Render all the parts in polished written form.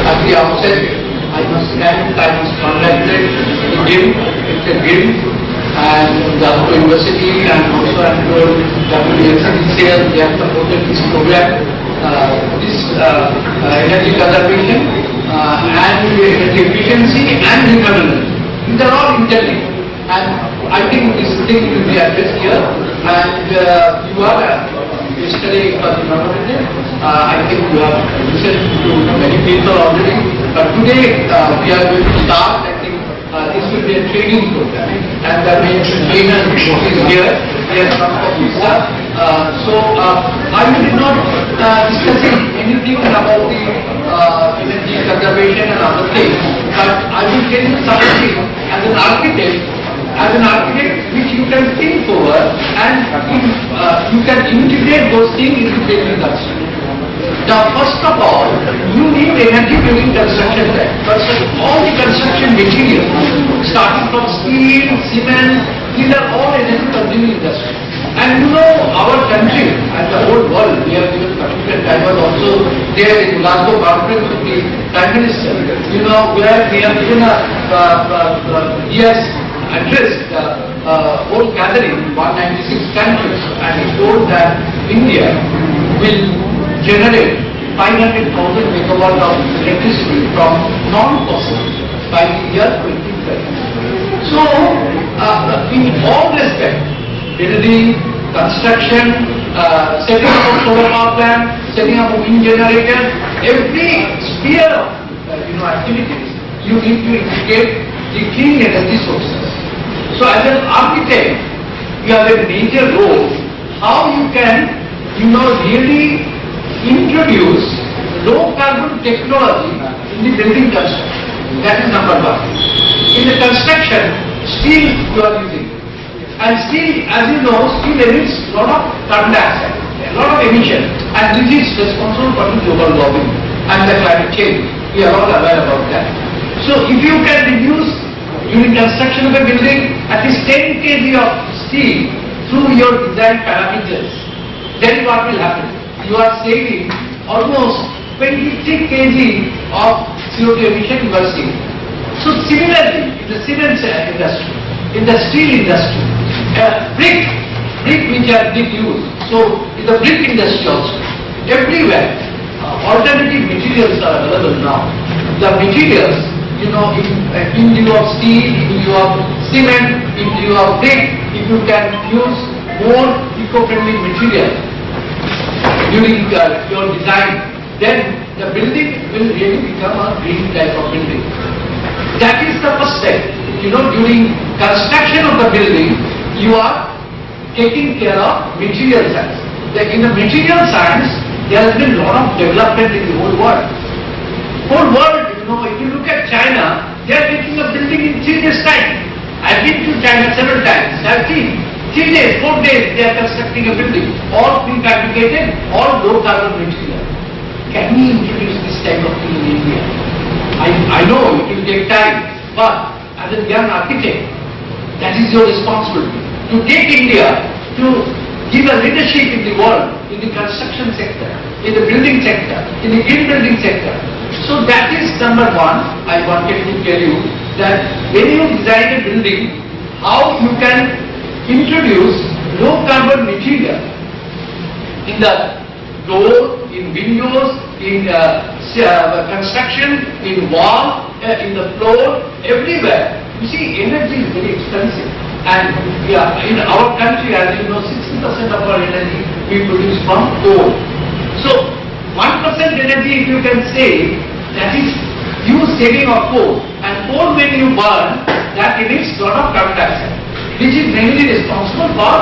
At the outset, I must congratulate the GIM, it's a GIM, and Jadavpur University, and also WBGREDA, they have supported this program, this energy conservation, and energy efficiency and renewable. These are all interlinked, and I think this thing will be addressed here, and you are yesterday for the memorandum. I think you have listened to many people already, but today we are going to start. I think this will be a training program, and the main trainer is here. He has come from Visa. I will not discussing anything about the energy conservation and other things, but I will tell you something as an architect. Which you can think over, and you can integrate those things into building construction. Now, first of all, you need energy during construction. First of all, the construction materials, starting from steel, cement, these are all energy consuming industry. And you know, our country and the whole world, we have given particular time. I was also there in Glasgow conference with the Prime Minister, you know, where we have given he has addressed whole gathering, 196 countries, and he told that India will generate 500,000 megawatt of electricity from non-fossil by the year 2030. So, in all respects, building, construction, setting up of solar power plant, setting up of wind generator, every sphere of activities, you need to integrate the clean energy sources. So as an architect, you have a major role how you can, really introduce low carbon technology in the building construction. That is number one. In the construction, steel you are using. And steel, as you know, steel emits a lot of carbon dioxide, a lot of emission. And this is responsible for the global warming and the climate change. We are all aware about that. So if you can reduce during construction of a building at least 10 kg of steel through your design parameters, then what will happen? You are saving almost 23 kg of CO2 emission you are saving. So similarly, in the cement industry, in the steel industry, brick which are big used, so in the brick industry also, everywhere, alternative materials are available now. The materials, in lieu of steel, in lieu of cement, in lieu of brick, if you can use more eco-friendly material during your design, then the building will really become a green type of building. That is the first step. During construction of the building, you are taking care of material science. In the material science, there has been a lot of development in the whole world. If you look at China, they are making a building in 3 days' time. I've been to China several times. I've seen 3 days, 4 days they are constructing a building, all prefabricated, all low carbon material. Can we introduce this type of thing in India? I know it will take time, but as a young architect, that is your responsibility. To take India to give a leadership in the world, in the construction sector, in the building sector, in the green building sector. So that is number one. I wanted to tell you that when you design a building, how you can introduce low carbon material in the door, in windows, in construction, in wall, in the floor, everywhere. You see, energy is very expensive. And yeah, in our country, as you know, 60% of our energy we produce from coal. So 1% energy, if you can say, that is you saving of coal. And coal, when you burn, that emits lot of carbon dioxide, which is mainly responsible for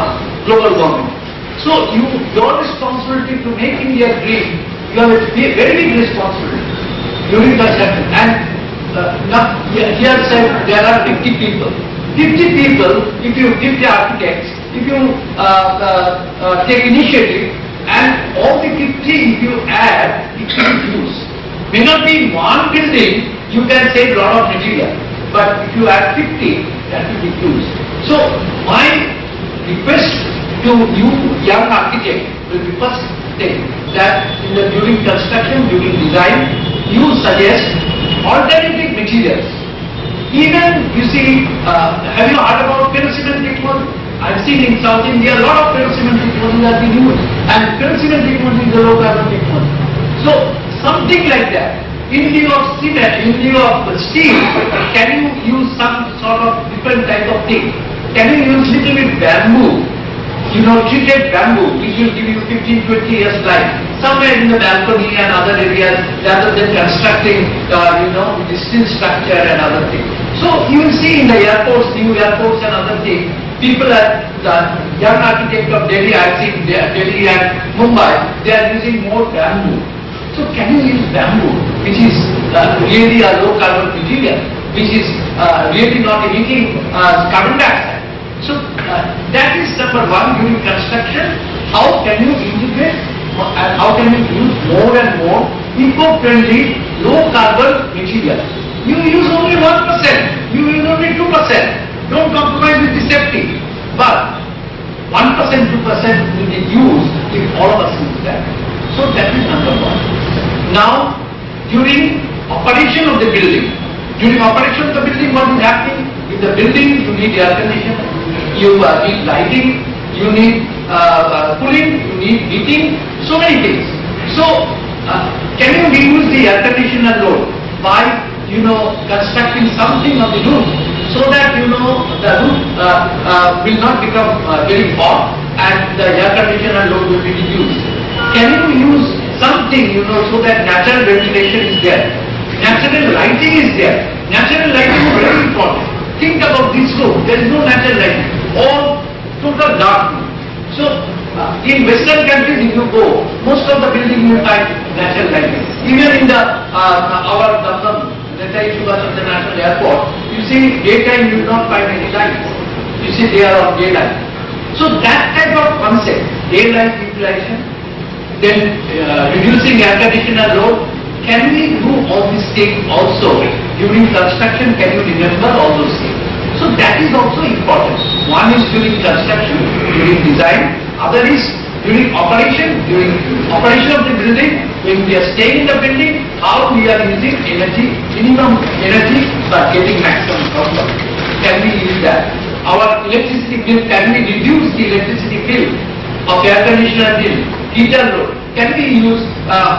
global warming. So your responsibility to make India green, you have a very big responsibility during the session. And now here said there are 50 people. 50 people, if you give the architects, if you take initiative, and all the 50 if you add, it will be huge. May not be in one building, you can save a lot of material, but if you add 50, that will be huge. So my request to you young architect will be first thing that during construction, during design, you suggest alternative materials. Even you see, have you heard about ferrocement technology? I've seen in South India a lot of ferrocement technology has been used, and ferrocement technology is a low carbon technology. So something like that. In lieu of cement, in lieu of steel, can you use some sort of different type of thing? Can you use little bit bamboo? You know, treated bamboo, which will give you 15-20 years life, somewhere in the balcony and other areas, rather than constructing, the steel structure and other things. So you will see in the airports, new airports and other things, people are, the young architect of Delhi, I think Delhi and Mumbai, they are using more bamboo. So can you use bamboo, which is really a low carbon material, which is really not emitting carbon dioxide? So that is number one during construction. How can you integrate and how can you use more and more eco-friendly, low-carbon material? You use only 1%, you use only 2%. Don't compromise with the safety. But 1%, 2% will be used if all of us use that. So that is number one. Now, during operation of the building, what is happening? In the building, you need air conditioning, you need lighting, you need cooling, you need heating, so many things. So, can you reduce the air conditioner load by, constructing something on the roof so that, the roof will not become very hot and the air conditioner load will be reduced? Can you use something, so that natural ventilation is there? Natural lighting is there. Natural lighting is very important. Think about this room. There is no natural lighting. All total dark room. So, in Western countries, if you go, most of the buildings you find natural lighting. Even in the our Netaji Subhash International Airport, you see daytime you will not find any lights. You see they are on daylight. So that type of concept, daylight utilization, then reducing air conditioner load. Can we do all these things also during construction? Can you remember all those things? So that is also important. One is during construction, during design. Other is during operation of the building. When we are staying in the building, how we are using energy, minimum energy, but getting maximum output. Can we use that? Our electricity bill, can we reduce the electricity bill of air conditioner bill, heater load? Can we use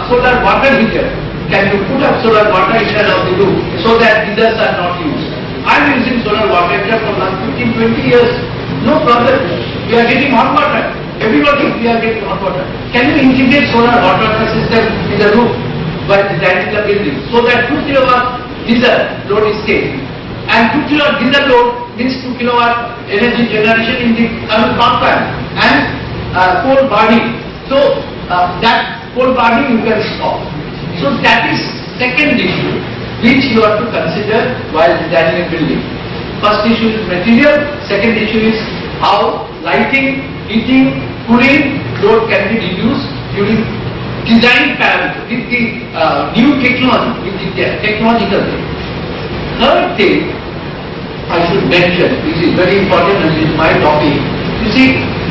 solar water heater? Can you put up solar water heater on the roof so that heaters are not used? I am using solar water heater for last 15-20 years. No problem. We are getting hot water. Everybody, we are getting hot water. Can you integrate solar hot water system in the roof by designing the building so that 2 kilowatt diesel load is saved? And 2 kilowatt diesel load means 2 kilowatt energy generation in the power plant and coal burning. So that coal burning you can stop. So that is second issue which you have to consider while designing a building. First issue is material, second issue is how lighting, heating, cooling load can be reduced during design parameters with the new technology, with the technological thing. Third thing I should mention, this is very important and this is my topic. You see,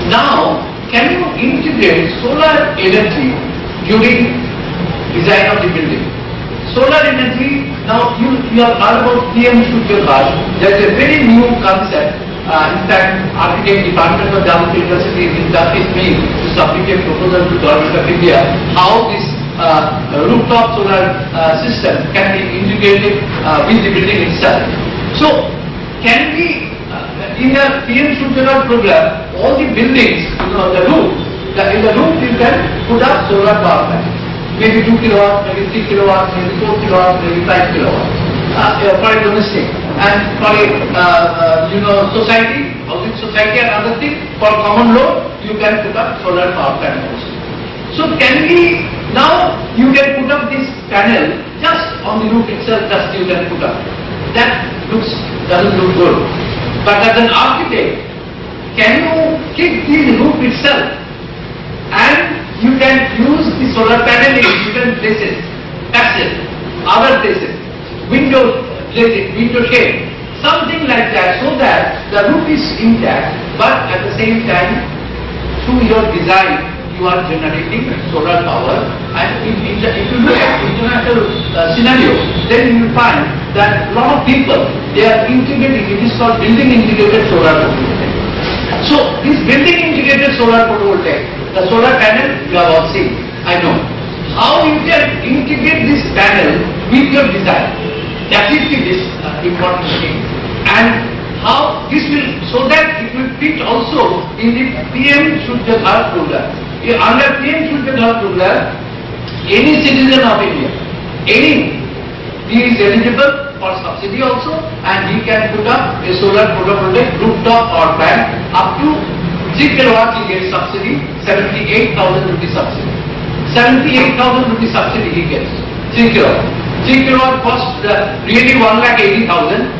now can you integrate solar energy during design of the building? Solar energy, now you have heard about PM Surya Ghar. There is a very new concept. In fact, Architect Department of Jadavpur University is in touch with me to submit a proposal to Government of India how this rooftop solar system can be integrated with the building itself. So, can we, in the PM Surya program, all the buildings, the roof, in the roof you can put up solar power plant. Maybe 2 kilowatt, maybe 3 kilowatt, maybe 4 kilowatt, maybe 5 kilowatt. For a domestic and for a society, housing society and other things, for common load, you can put up solar power plant also. So can we, now you can put up this panel just on the roof itself, just you can put up. That doesn't look good. But as an architect, can you keep the roof itself and you can use the solar panel in different places, access, other places, window shade, something like that, so that the roof is intact, but at the same time, through your design, you are generating solar power. And if you look at international scenario, then you will find that a lot of people, they are integrating, it is called building integrated solar photovoltaic. So this building integrated solar photovoltaic, the solar panel you have all seen, I know. How you can integrate this panel with your design, that is the important thing. And how this will, so that it will fit also in the PM Surya program. Under PM Surya program, any citizen of India, he is eligible for subsidy also, and he can put up a solar photovoltaic rooftop power plant up to 3 kilowatt. He gets subsidy, 78,000 rupees subsidy. 78,000 rupees subsidy he gets. 3 kilowatt. 3 kilowatt costs really 1,80,000.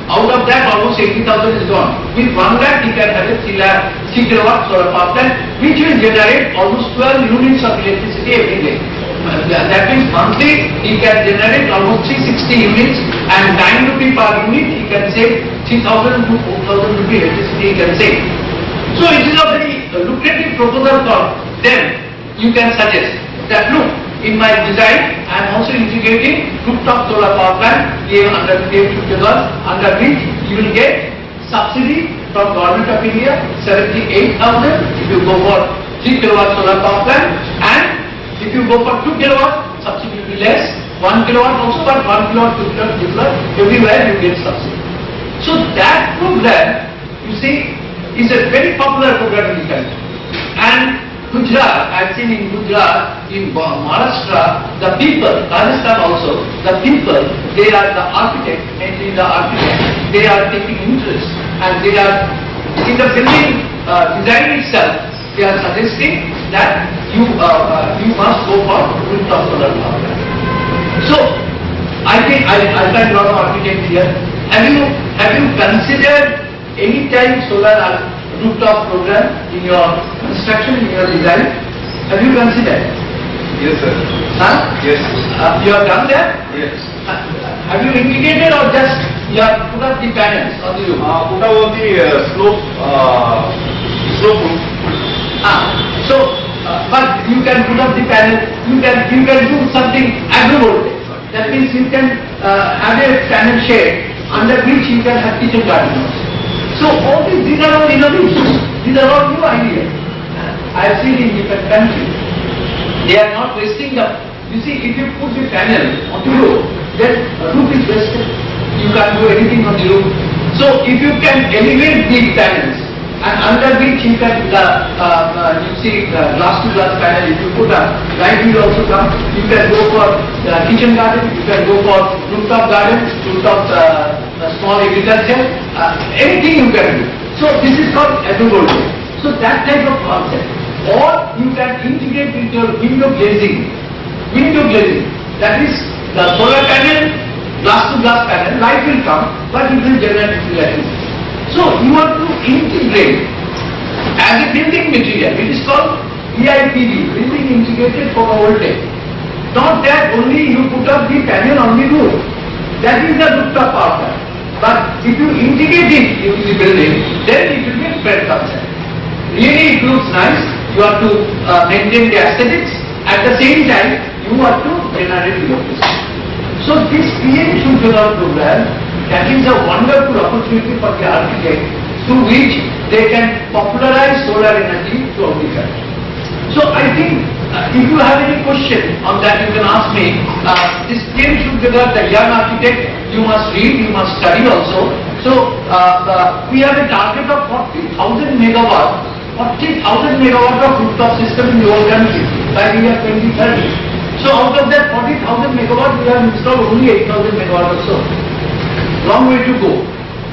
Out of that, almost 80,000 is gone. With 1 lakh, he can have a 3 kilowatt solar power plant, which will generate almost 12 units of electricity every day. That means monthly, he can generate almost 360 units, and 9 rupee per unit, he can save 3,000 to 4,000 rupee electricity he can save. So it is a very lucrative proposal for them. You can suggest that, look, in my design, I am also integrating rooftop solar power plant under PM Surya, under which you will get subsidy from Government of India, 78,000 if you go for 3 kilowatt solar power plant, and if you go for 2 kilowatt, subsidy will be less, 1 kilowatt also, but 1 kilowatt, 2 kilowatt, everywhere you get subsidy. So that program, you see, is a very popular program in the country. And Gujarat, I have seen in Gujarat, in Maharashtra, the people, Rajasthan also, the people, they are the architects, mainly the architects, they are taking interest, and they are, in the building design itself, they are suggesting that you must go for rooftop solar power plant. So, I think, I find a lot of architects here. Have you considered any time solar rooftop program in your construction, in your design? Have you considered? Yes, sir. Huh? Yes. You have done that? Yes. Have you integrated or just you have put up the panels on the roof? Put up on the slope roof. But you can put up the panel. You can do something agrivoltaic. That means you can have a panel shade under which you can have kitchen garden also. So all these are all innovations. These are all new ideas. I have seen in different countries. They are not wasting them. You see, if you put the panel on the roof, then the roof is wasted. You can't do anything on the roof. So if you can elevate these panels, and under which you can, you see, glass to glass panel, if you put up, light will also come. You can go for kitchen garden, you can go for rooftop garden, rooftop small agriculture, anything you can do. So this is called agriculture. So that type of concept. Or you can integrate with your window glazing. Window glazing, that is the solar panel, glass to glass panel, light will come, but it will generate electricity. So you have to integrate as a building material. It is called BIPV, building integrated photovoltaic. Not that only you put up the panel on the roof. That is the rooftop power plant. But if you integrate it into the building, then it will be a better concept. Really it looks nice. You have to maintain the aesthetics. At the same time, you have to generate electricity. So this PM Surya program, that is a wonderful opportunity for the architect through which they can popularize solar energy throughout the country. So I think if you have any question on that, you can ask me. This PM Surya, the young architect, you must read, you must study also, So we have a target of 40,000 megawatts, 40,000 megawatts of rooftop system in the whole country by the year 2030. So out of that 40,000 megawatts, we have installed only 8,000 megawatts or so. Long way to go.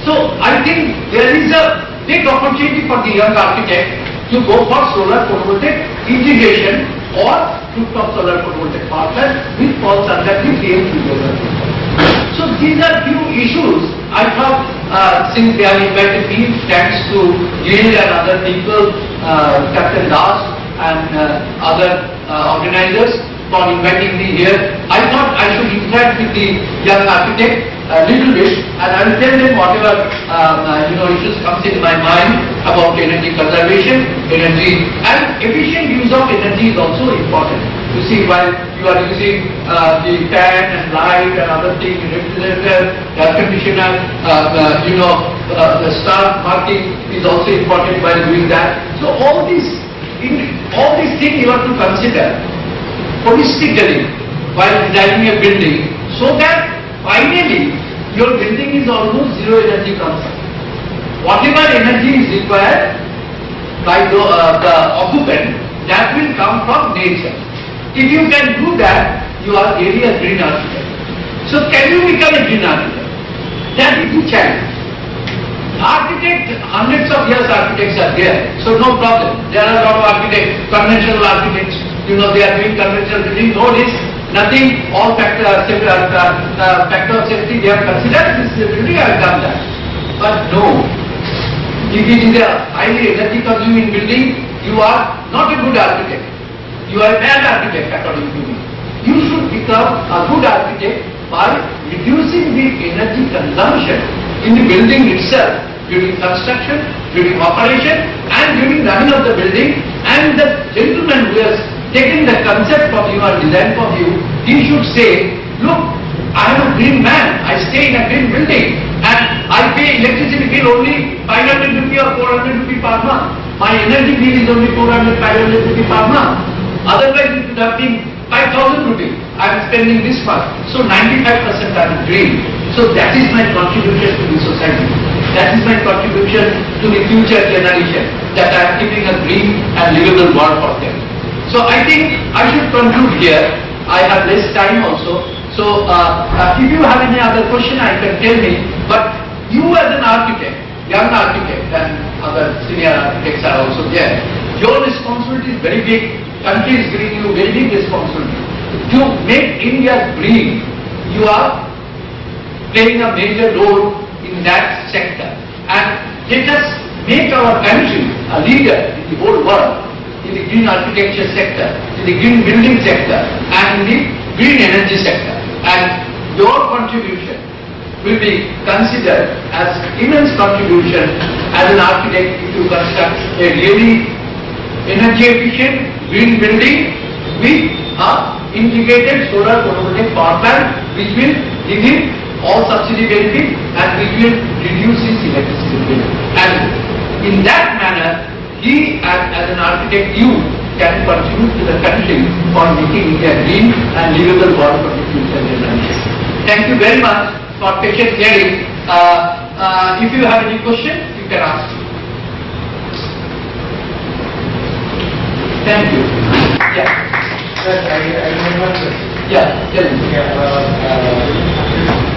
So I think there is a big opportunity for the young architect to go for solar photovoltaic integration or rooftop solar photovoltaic power plant which falls under the PM2. So these are few issues I thought since they have invited me, thanks to Gil and other people, Captain Das and other organizers for inviting me here. I thought I should interact with the young architect a little bit and I will tell them whatever issues comes in my mind about energy conservation, energy and efficient use of energy is also important. You see, while you are using the fan and light and other things, refrigerator, air conditioner, the star marking is also important while doing that. So all these things you have to consider holistically while designing a building, so that finally your building is almost zero energy consumption. Whatever energy is required by the occupant, that will come from nature. If you can do that, you are really a green architect. So can you become a green architect? That is the challenge. Hundreds of years architects are there, so no problem. There are a lot of architects, conventional architects, they are doing conventional building, no risk, nothing, all factor of safety they have considered, this building I have done that. But no, if it is a highly energy consuming building, you are not a good architect. You are a bad architect according to me. You should become a good architect by reducing the energy consumption in the building itself, during construction, during operation and during running of the building. And the gentleman who has taken the concept from you or design from you, he should say, look, I am a green man, I stay in a green building and I pay electricity bill only 500 rupees or 400 rupees per month. My energy bill is only 400, 500 rupees per month. Otherwise it would have been 5,000 rupees. I am spending this much. So 95% are green. So that is my contribution to the society. That is my contribution to the future generation, that I am keeping a green and livable world for them. So I think I should conclude here. I have less time also. So if you have any other question, I can tell me. But you as an architect, young architect and other senior architects are also there. Your responsibility is very big. Country is giving you very big responsibility. To make India green, you are playing a major role in that sector. And let us make our country a leader in the whole world, in the green architecture sector, in the green building sector, and in the green energy sector. And your contribution will be considered as immense contribution as an architect if you construct a really energy efficient green building with a integrated solar photovoltaic power plant which will give him all subsidy benefit and which will reduce his electricity bill. And in that manner, he as an architect, you can contribute to the country for making India green and livable world for the future generation. Thank you very much for patient hearing. If you have any question, you can ask. Thank you. Yeah. Sir, I remember. Yeah, tell me.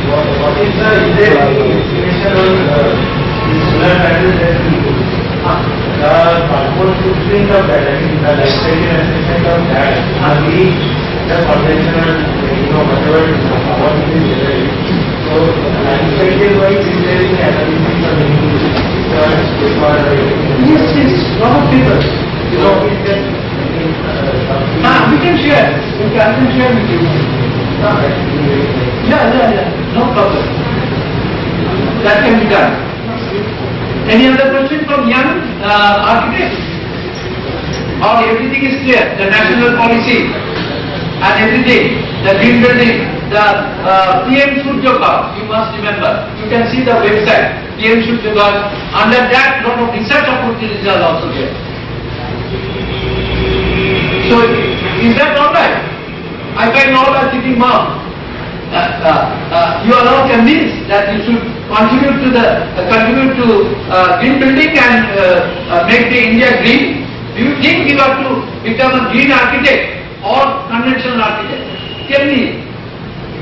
What is the estimation on solar panels that we do? The carbon footprint of that, I mean the life cycle assessment of that, are we the conventional, whatever what it is generated. So life cycle wise, is there any analysis or any Yes, lot of people. We can share. I can share with you. Yeah. No problem. That can be done. Any other question from young architects? Or everything is clear? The national policy and everything, the green building, the PM Surya, you must remember. You can see the website, PM Surya. Under that, lot of research opportunities are also there. So, is that all right? I find all are sitting down. you are now convinced that you should contribute to green building and make the India green. Do you think you have to become a green architect or conventional architect? Tell me,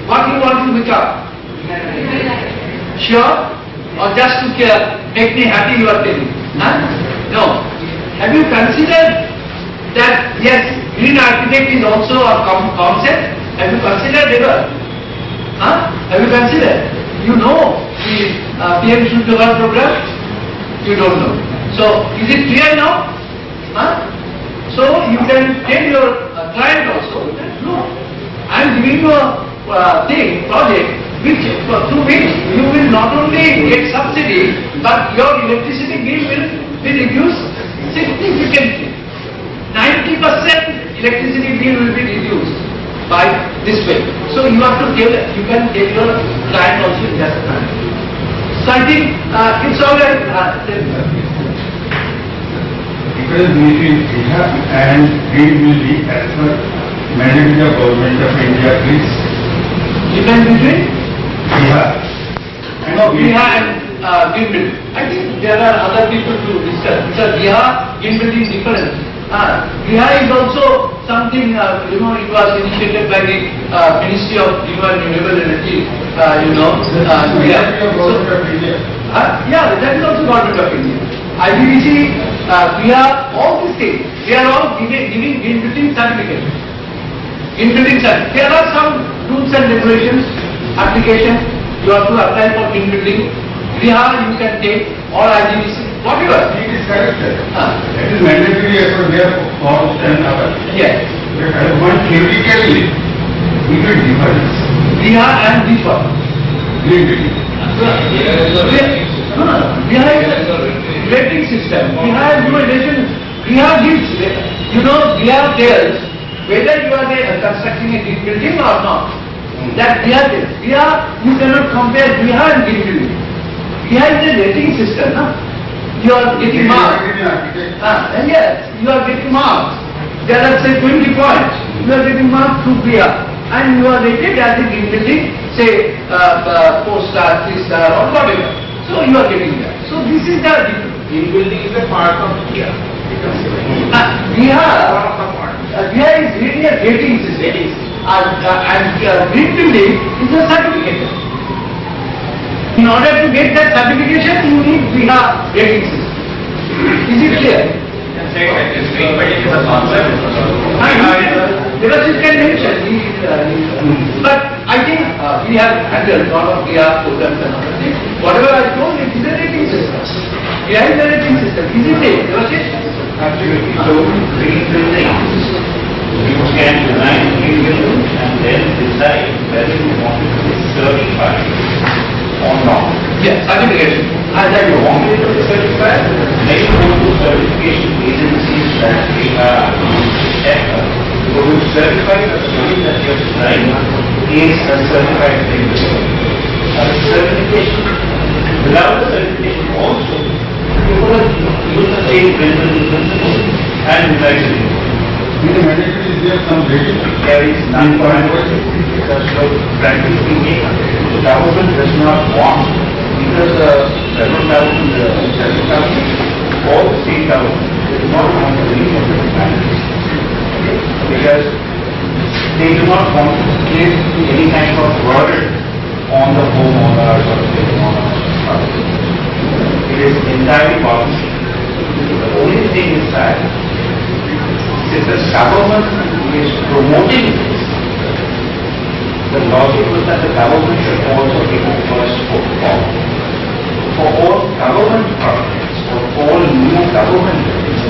what you want to become? Sure? Or just to make me happy you are telling? Huh? No. Have you considered that yes, green architect is also a concept? Have you considered ever? Huh? Have you considered? You know the PM Shuddha program? You don't know. So, is it clear now? Huh? So, you can tell your client also, no, I am giving you a project through which you will not only get subsidy, but your electricity bill will be reduced significantly. 90% electricity bill will be reduced by this way. So you have to tell, you can tell your client also in that manner. So I think it's all right. Difference between GREDA and green building as per mandate of Government of India, please. Difference between GREDA GREDA and green building. I think there are other people to discuss. Because GREDA, green building is different. GREDA is also something, it was initiated by the Ministry of Renewable Energy, GREDA. Yeah, that is also Government of India. IBBC, GREDA, all these things, they are all giving green building certificate. Green building certificate. There are some rules and regulations, application, you have to apply for green building. GREDA you can take, or IBBC, whatever. It is correct, sir. That is mandatory as per their forms and others. Yes. But as one theoretically, we can difference. GREDA and this one. Green building. No. GREDA is a rating system. GREDA is no relation. GREDA gives, GREDA tells whether you are constructing a green building or not. That GREDA tells. GREDA, you cannot compare GREDA and green building. GREDA is a rating system, no? You are getting marks. And yes, you are getting marks. There are say 20 points. You are getting marks through GREDA. And you are rated as a green building, say 4-star, 3-star or whatever. So you are getting that. So this is the difference. Green building is a part of GREDA. GREDA is really a rating system. And green building is a certificate. In order to get that certification, you need GREDA rating system. Is it clear? Green building is a concept. Because you can mention, but I think we have handled a lot of GREDA programs and other things. Whatever I told, it is a rating system. GREDA is a rating system. Isn't it? Absolutely. So, green building, you can design green building and then decide whether you want it to be certified or not. Yes, certification. Either you want it to be certified, then you go to certification agencies that we are to certify the building that you are designing is a certified green building. Certification, without the certification also, you could use the same green building principle and design it. In the mandatory, is there some rating? There is none for anybody, because frankly speaking, the government does not want, because the federal government, the central government, or the state government, does not want to leave of the mandatory. Because they do not want to place any kind of burden on the homeowners or the homeowners. It is entirely policy. The only thing is that if the government is promoting this, the logic was that the government should also give a first foot forward. For all government projects, for all new government buildings,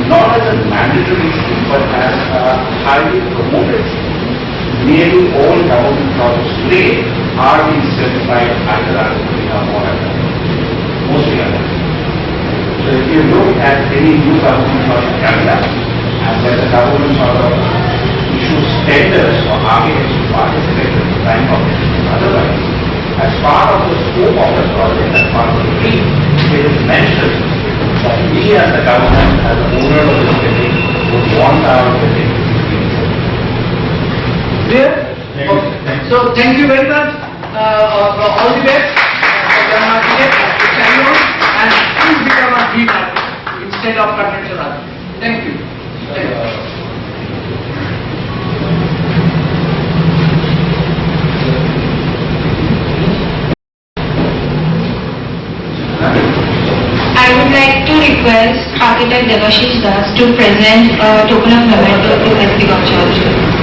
not as a mandatory thing, but as a highly promoted thing. Nearly all government projects today are being certified under mostly under. So if you look at any new government project coming up, and when the government sort of issues tenders for architects to participate in the design of it, otherwise, as part of the scope of the project, as part of the fee, it is mentioned that we as the government, as the owner of this building, would want our building to be green. Clear? Thank you. So thank you very much, all the best for the market, carry on, and please become a green artist instead of conventional artist. Thank you. Thank you. I would like to request architect Devashish Das to present a token of memento to SP Gon Choudhuri.